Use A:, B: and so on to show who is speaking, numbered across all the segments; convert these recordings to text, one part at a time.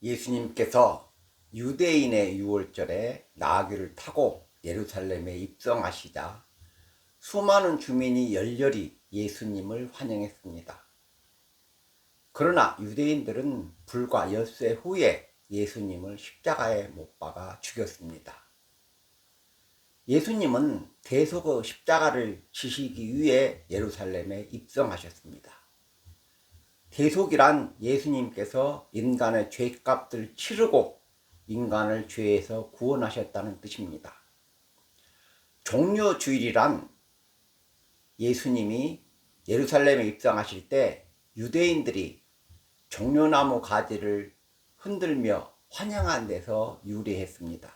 A: 예수님께서 유대인의 유월절에 나귀를 타고 예루살렘에 입성하시자 수많은 주민이 열렬히 예수님을 환영했습니다. 그러나 유대인들은 불과 엿새 후에 예수님을 십자가에 못 박아 죽였습니다. 예수님은 대속의 십자가를 지시기 위해 예루살렘에 입성하셨습니다. 대속이란 예수님께서 인간의 죄값을 치르고 인간을 죄에서 구원하셨다는 뜻입니다. 종려주일이란 예수님이 예루살렘에 입성하실 때 유대인들이 종려나무 가지를 흔들며 환영한 데서 유래했습니다.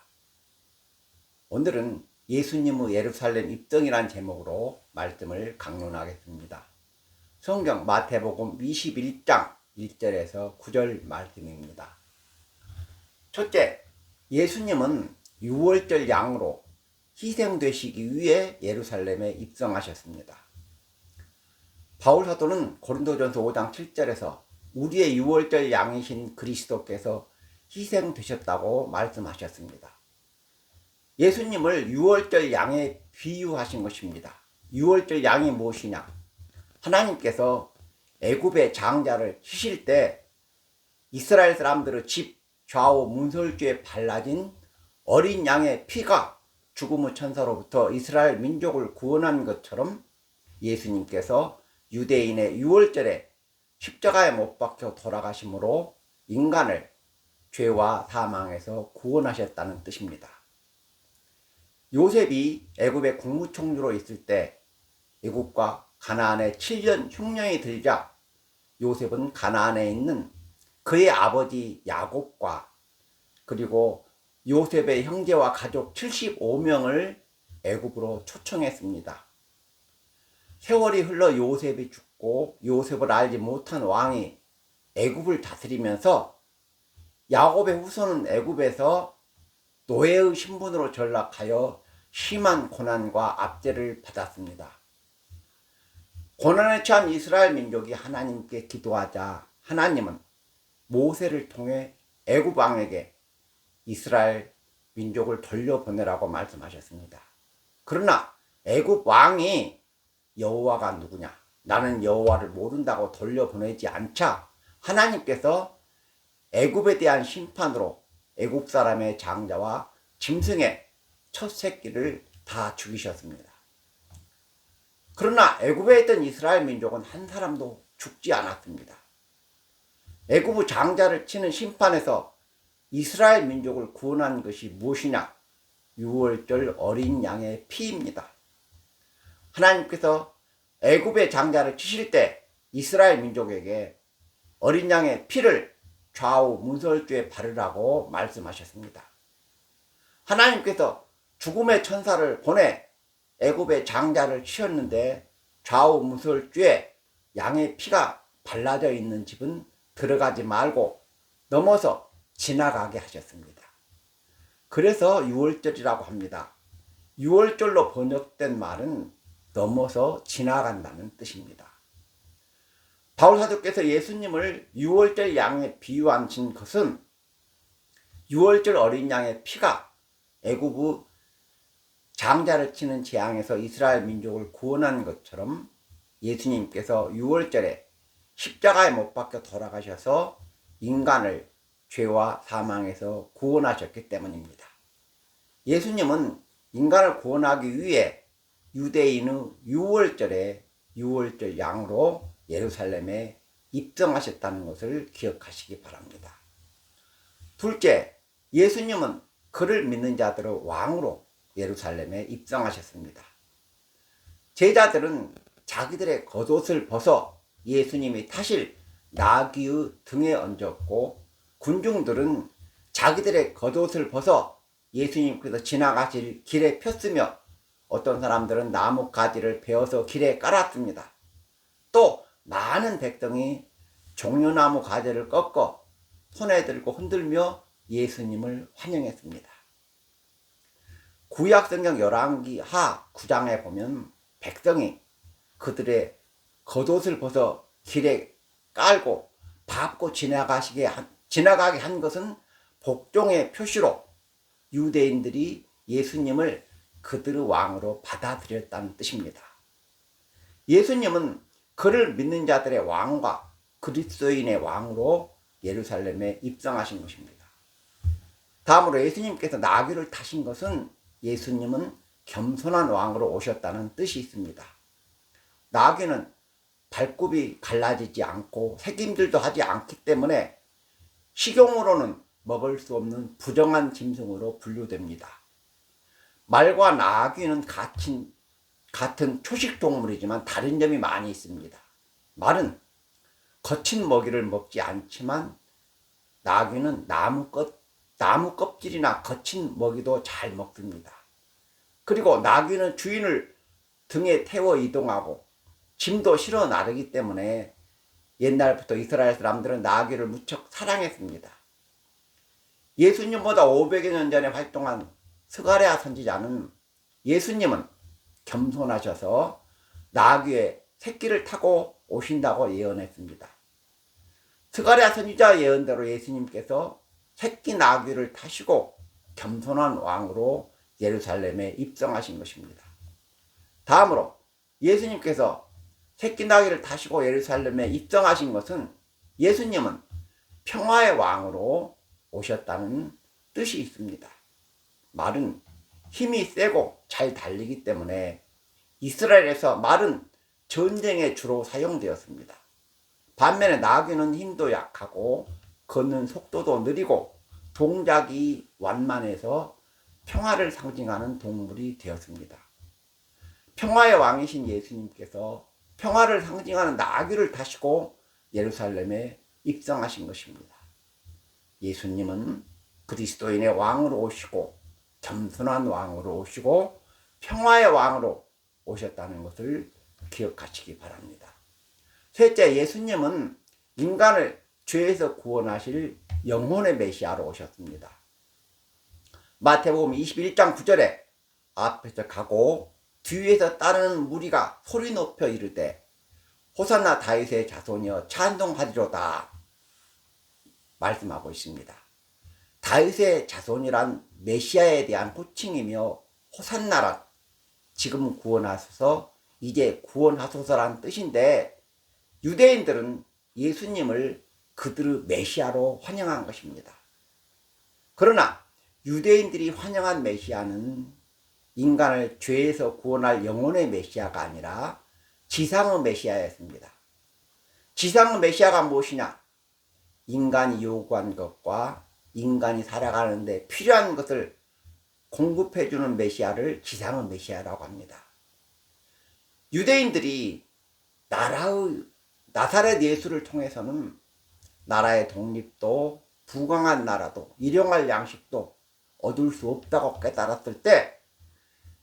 A: 오늘은 예수님의 예루살렘 입성이란 제목으로 말씀을 강론하겠습니다. 성경 마태복음 21장 1절에서 9절 말씀입니다. 첫째, 예수님은 유월절 양으로 희생되시기 위해 예루살렘에 입성하셨습니다. 바울 사도는 고린도전서 5장 7절에서 우리의 유월절 양이신 그리스도께서 희생되셨다고 말씀하셨습니다. 예수님을 유월절 양에 비유하신 것입니다. 유월절 양이 무엇이냐? 하나님께서 애굽의 장자를 치실 때 이스라엘 사람들의 집 좌우 문설주에 발라진 어린 양의 피가 죽음의 천사로부터 이스라엘 민족을 구원한 것처럼 예수님께서 유대인의 유월절에 십자가에 못 박혀 돌아가심으로 인간을 죄와 사망에서 구원하셨다는 뜻입니다. 요셉이 애굽의 국무총리로 있을 때 애굽과 가나안에 7년 흉년이 들자 요셉은 가나안에 있는 그의 아버지 야곱과 그리고 요셉의 형제와 가족 75명을 애굽으로 초청했습니다. 세월이 흘러 요셉이 죽고 요셉을 알지 못한 왕이 애굽을 다스리면서 야곱의 후손은 애굽에서 노예의 신분으로 전락하여 심한 고난과 압제를 받았습니다. 고난에 처한 이스라엘 민족이 하나님께 기도하자 하나님은 모세를 통해 애굽 왕에게 이스라엘 민족을 돌려보내라고 말씀하셨습니다. 그러나 애굽 왕이 여호와가 누구냐? 나는 여호와를 모른다고 돌려보내지 않자 하나님께서 애굽에 대한 심판으로 애굽 사람의 장자와 짐승의 첫 새끼를 다 죽이셨습니다. 그러나 애굽에 있던 이스라엘 민족은 한 사람도 죽지 않았습니다. 애굽의 장자를 치는 심판에서 이스라엘 민족을 구원한 것이 무엇이냐? 유월절 어린 양의 피입니다. 하나님께서 애굽의 장자를 치실 때 이스라엘 민족에게 어린 양의 피를 좌우 문설주에 바르라고 말씀하셨습니다. 하나님께서 죽음의 천사를 보내 애굽의 장자를 치셨는데 좌우 문설주에 양의 피가 발라져 있는 집은 들어가지 말고 넘어서 지나가게 하셨습니다. 그래서 유월절이라고 합니다. 유월절로 번역된 말은 넘어서 지나간다는 뜻입니다. 바울 사도께서 예수님을 유월절 양에 비유하신 것은 유월절 어린 양의 피가 애굽의 장자를 치는 재앙에서 이스라엘 민족을 구원한 것처럼 예수님께서 유월절에 십자가에 못 박혀 돌아가셔서 인간을 죄와 사망에서 구원하셨기 때문입니다. 예수님은 인간을 구원하기 위해 유대인의 유월절에 유월절 양으로 예루살렘에 입성하셨다는 것을 기억하시기 바랍니다. 둘째, 예수님은 그를 믿는 자들의 왕으로 예루살렘에 입성하셨습니다. 제자들은 자기들의 겉옷을 벗어 예수님이 타실 나귀의 등에 얹었고 군중들은 자기들의 겉옷을 벗어 예수님께서 지나가실 길에 폈으며 어떤 사람들은 나무 가지를 베어서 길에 깔았습니다. 또 많은 백성이 종려나무 가지를 꺾어 손에 들고 흔들며 예수님을 환영했습니다. 구약성경 열왕기 하 9장에 보면 백성이 그들의 겉옷을 벗어 길에 깔고 밟고 지나가시게 지나가게 한 것은 복종의 표시로 유대인들이 예수님을 그들의 왕으로 받아들였다는 뜻입니다. 예수님은 그를 믿는 자들의 왕과 그리스도인의 왕으로 예루살렘에 입성하신 것입니다. 다음으로 예수님께서 나귀를 타신 것은 예수님은 겸손한 왕으로 오셨다는 뜻이 있습니다. 나귀는 발굽이 갈라지지 않고 새김질도 하지 않기 때문에 식용으로는 먹을 수 없는 부정한 짐승으로 분류됩니다. 말과 나귀는 같은 초식 동물이지만 다른 점이 많이 있습니다. 말은 거친 먹이를 먹지 않지만 나귀는 나무 껍질이나 거친 먹이도 잘 먹습니다. 그리고 나귀는 주인을 등에 태워 이동하고 짐도 실어 나르기 때문에 옛날부터 이스라엘 사람들은 나귀를 무척 사랑했습니다. 예수님보다 500여 년 전에 활동한 스가랴 선지자는 예수님은 겸손하셔서 나귀의 새끼를 타고 오신다고 예언했습니다. 스가랴 선지자 예언대로 예수님께서 새끼 나귀를 타시고 겸손한 왕으로 예루살렘에 입성하신 것입니다. 다음으로 예수님께서 새끼 나귀를 타시고 예루살렘에 입성하신 것은 예수님은 평화의 왕으로 오셨다는 뜻이 있습니다. 말은 힘이 세고 잘 달리기 때문에 이스라엘에서 말은 전쟁에 주로 사용되었습니다. 반면에 나귀는 힘도 약하고 걷는 속도도 느리고 동작이 완만해서 평화를 상징하는 동물이 되었습니다. 평화의 왕이신 예수님께서 평화를 상징하는 나귀를 타시고 예루살렘에 입성하신 것입니다. 예수님은 그리스도인의 왕으로 오시고 겸손한 왕으로 오시고 평화의 왕으로 오셨다는 것을 기억하시기 바랍니다. 셋째, 예수님은 인간을 죄에서 구원하실 영혼의 메시아로 오셨습니다. 마태복음 21장 9절에 앞에서 가고 뒤에서 따르는 무리가 소리 높여 이르되 호산나 다윗의 자손이여 찬송하리로다 말씀하고 있습니다. 다윗의 자손이란 메시아에 대한 호칭이며 호산나란 지금 구원하소서 이제 구원하소서란 뜻인데 유대인들은 예수님을 그들의 메시아로 환영한 것입니다. 그러나 유대인들이 환영한 메시아는 인간을 죄에서 구원할 영혼의 메시아가 아니라 지상의 메시아였습니다. 지상의 메시아가 무엇이냐? 인간이 요구한 것과 인간이 살아가는 데 필요한 것을 공급해주는 메시아를 지상의 메시아라고 합니다. 유대인들이 나라의 나사렛 예수를 통해서는 나라의 독립도 부강한 나라도 일용할 양식도 얻을 수 없다고 깨달았을 때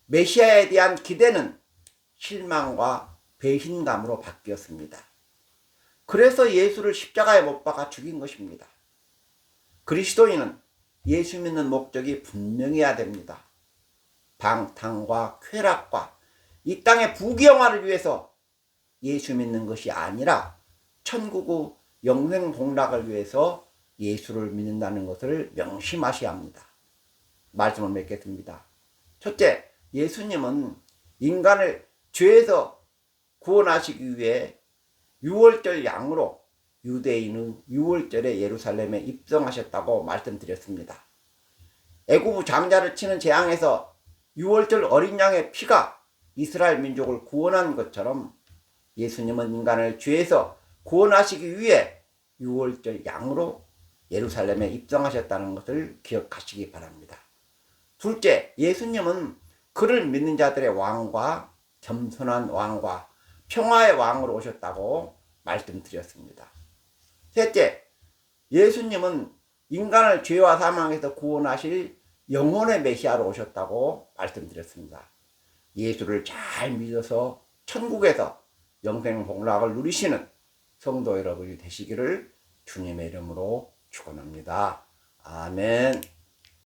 A: 메시아에 대한 기대는 실망과 배신감으로 바뀌었습니다. 그래서 예수를 십자가에 못 박아 죽인 것입니다. 그리스도인은 예수 믿는 목적이 분명해야 됩니다. 방탕과 쾌락과 이 땅의 부귀영화를 위해서 예수 믿는 것이 아니라 천국의 영생 복락을 위해서 예수를 믿는다는 것을 명심하셔야 합니다. 말씀을 맺겠습니다. 첫째, 예수님은 인간을 죄에서 구원하시기 위해 유월절 양으로 유대인의 유월절에 예루살렘에 입성하셨다고 말씀드렸습니다. 애굽의 장자를 치는 재앙에서 유월절 어린 양의 피가 이스라엘 민족을 구원한 것처럼 예수님은 인간을 죄에서 구원하시기 위해 유월절 양으로 예루살렘에 입성하셨다는 것을 기억하시기 바랍니다. 둘째, 예수님은 그를 믿는 자들의 왕과 겸손한 왕과 평화의 왕으로 오셨다고 말씀드렸습니다. 셋째, 예수님은 인간을 죄와 사망에서 구원하실 영혼의 메시아로 오셨다고 말씀드렸습니다. 예수를 잘 믿어서 천국에서 영생 복락을 누리시는 성도 여러분이 되시기를 주님의 이름으로 축원합니다. 아멘.